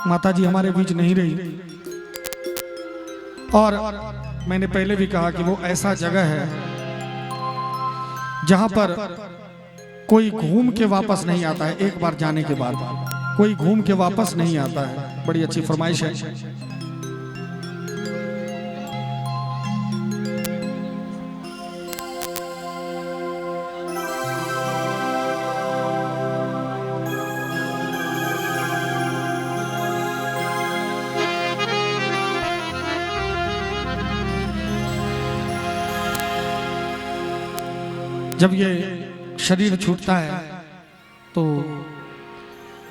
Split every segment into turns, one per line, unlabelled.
माताजी हमारे बीच नहीं रही। और मैंने पहले भी कहा कि वो ऐसा जगह है जहां पर कोई घूम के वापस नहीं आता है। एक बार जाने के बाद कोई घूम के वापस नहीं आता है। बड़ी अच्छी फरमाइश है। जब ये शरीर छूटता है तो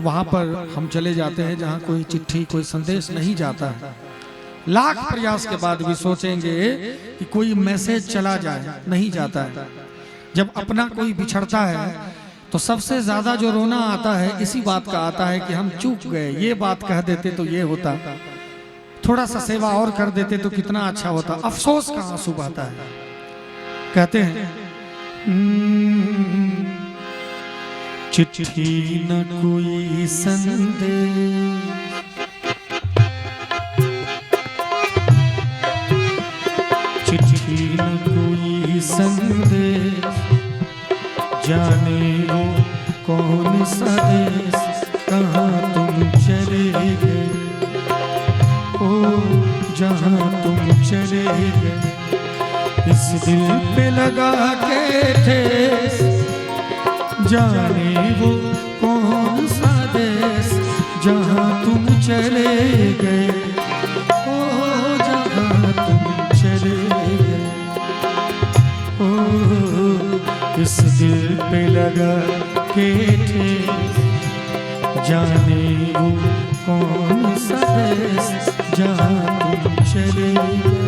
वहां पर हम चले जाते हैं जहां कोई चिट्ठी कोई संदेश नहीं जाता है। लाख प्रयास के बाद भी सोचेंगे कि कोई मैसेज चला जाए, नहीं जाता है। जब अपना कोई बिछड़ता है तो सबसे ज्यादा जो रोना आता है इसी बात का आता है कि हम चूक गए, ये बात कह देते तो ये होता, थोड़ा सा सेवा और कर देते तो कितना अच्छा होता। अफसोस का आंसू बहता है। कहते हैं चिट्ठी न कोई संदेश, चिट्ठी न कोई संदेश, जाने वो कौन सा देश, कहाँ तुम चले गए, ओ जहाँ तुम चले गए। इस दिल पे लगा के ठेस, जाने वो कौन सा देश, जहाँ तुम चले गए, ओ जहाँ तुम चले गए। ओ इस दिल पे लगा के ठेस, जाने वो कौन सा देश, जहाँ तुम चले गए।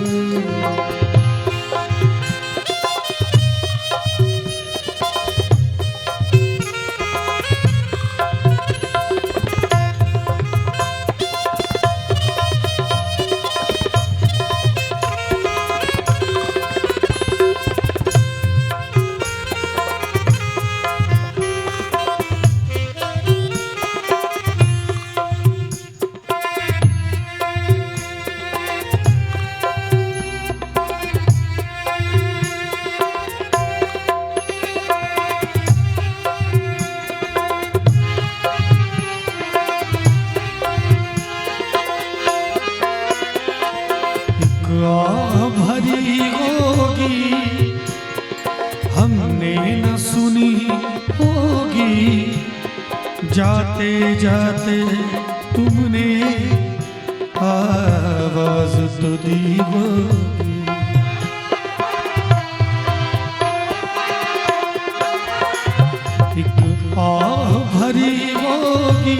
भरी होगी हमने न सुनी होगी, जाते जाते तुमने आवाज तो दी होगी। एक आह भरी होगी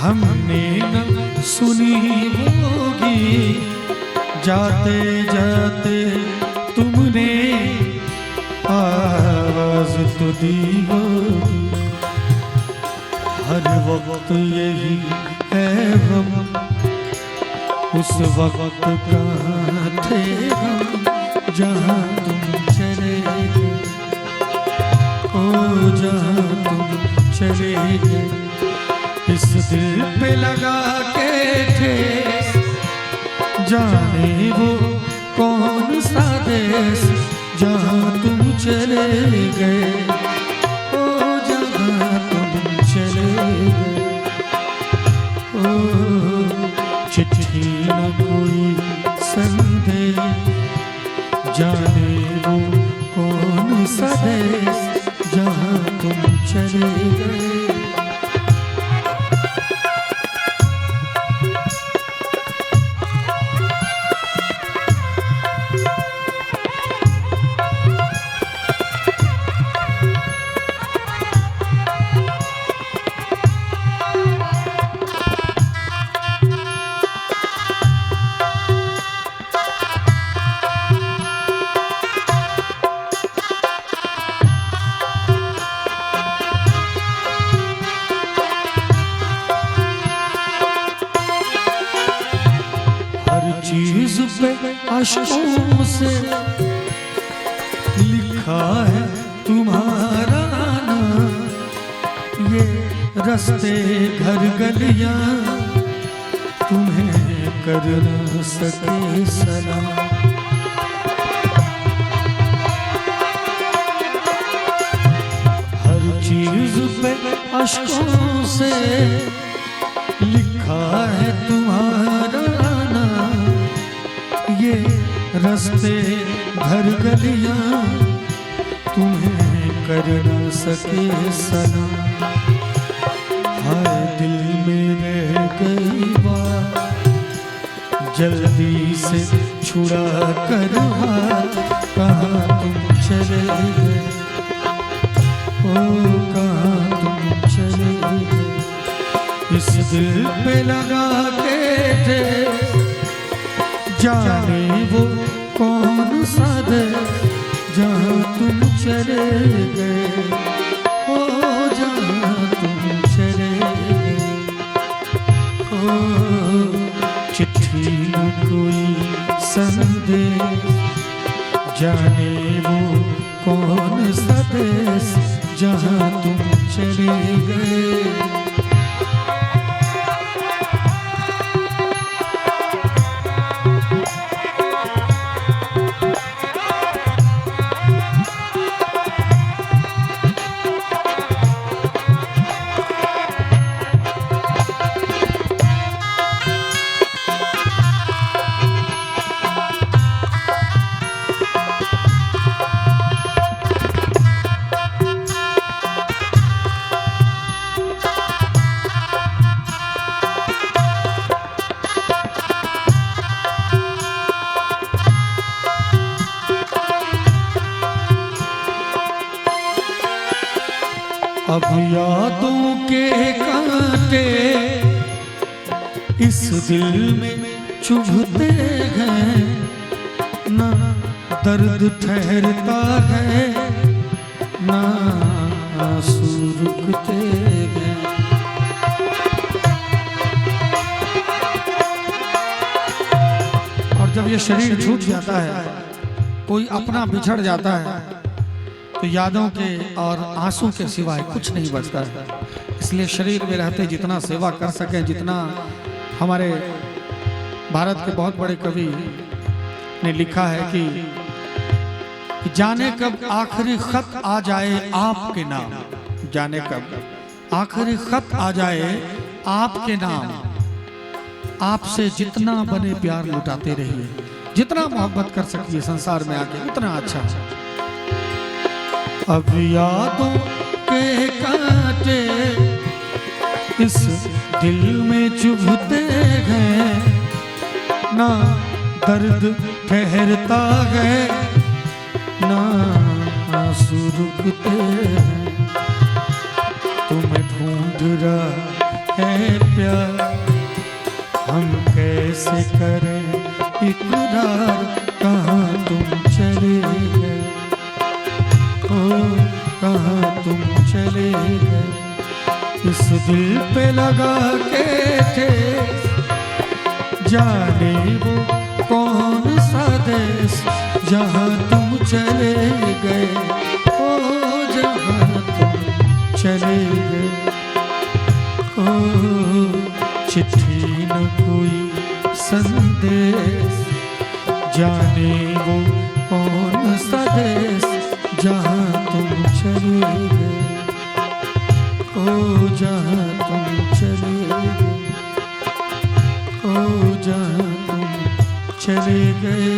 हमने न सुनी होगी, जाते जाते तुमने आवाज तो दी होगी। हर वक्त यही है हम, उस वक्त कहाँ थे हम, जहाँ तुम चले गए, ओ जहाँ तुम चले गए। इस दिल पे लगा के ठेस, जाने वो कौन सा देश, जहाँ तुम चले गए, ओ जहाँ तुम चले गए। ओ चिट्ठी न कोई संदेश, जाने वो कौन सा देश, जहाँ तुम चले गए। चीज पे अश्कों से लिखा है तुम्हारा नाम, ये रस्ते घर गलियां तुम्हें कर न सके सलाम। हर चीज पे अश्कों से लिखा है तुम्हारा नाम। ये रस्ते घर गलियां तुम्हें कर न सके सलाम। हाय दिल में रह गई बात जल्दी से छुड़ा कर कहाँ तुम चले गए, ओ कहाँ तुम चले गए। इस दिल पे लगा के थे जाने वो कौन सा दे जहाँ तुम चले गए, ओ जहाँ तुम चले गए। ओ चिट्ठी न कोई संदेश जाने वो कौन सा देश जहाँ तुम चले गए। अब यादों के कांटे इस दिल में चुभते हैं, ना दर्द ठहरता है ना आंसू रुकते हैं। और जब ये शरीर छूट जाता है, कोई अपना बिछड़ जाता है, तो यादों के और आंसू के सिवाय कुछ नहीं बचता है। इसलिए शरीर में रहते जितना सेवा कर सकें, जितना हमारे भारत के बहुत बड़े कवि ने लिखा है कि जाने कब आखिरी खत आ जाए आपके नाम, जाने कब आखिरी खत आ जाए आपके नाम, आपसे जितना बने प्यार लुटाते रहिए। जितना मोहब्बत कर सकिए संसार में आके उतना अच्छा। अब यादों के कांटे इस दिल में चुभते हैं, ना दर्द ठहरता है ना आंसू रुकते हैं। तुम्हें ढूंढ रहा है प्यार, हम कैसे करें इकरार, कहाँ तुम चले गए, ओ कहाँ तुम चले गए। इस दिल पे लगा के थे जाने वो कौन सा देश जहाँ तुम चले गए, ओ जहाँ तुम चले गए। ओ चिट्ठी न कोई संदेश जाने वो कौन सा देश जहाँ तुम चले गए, ओ जहाँ तुम चले गए, ओ जहाँ तुम चले गए।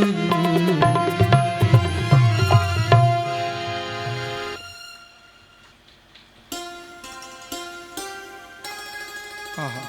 आहा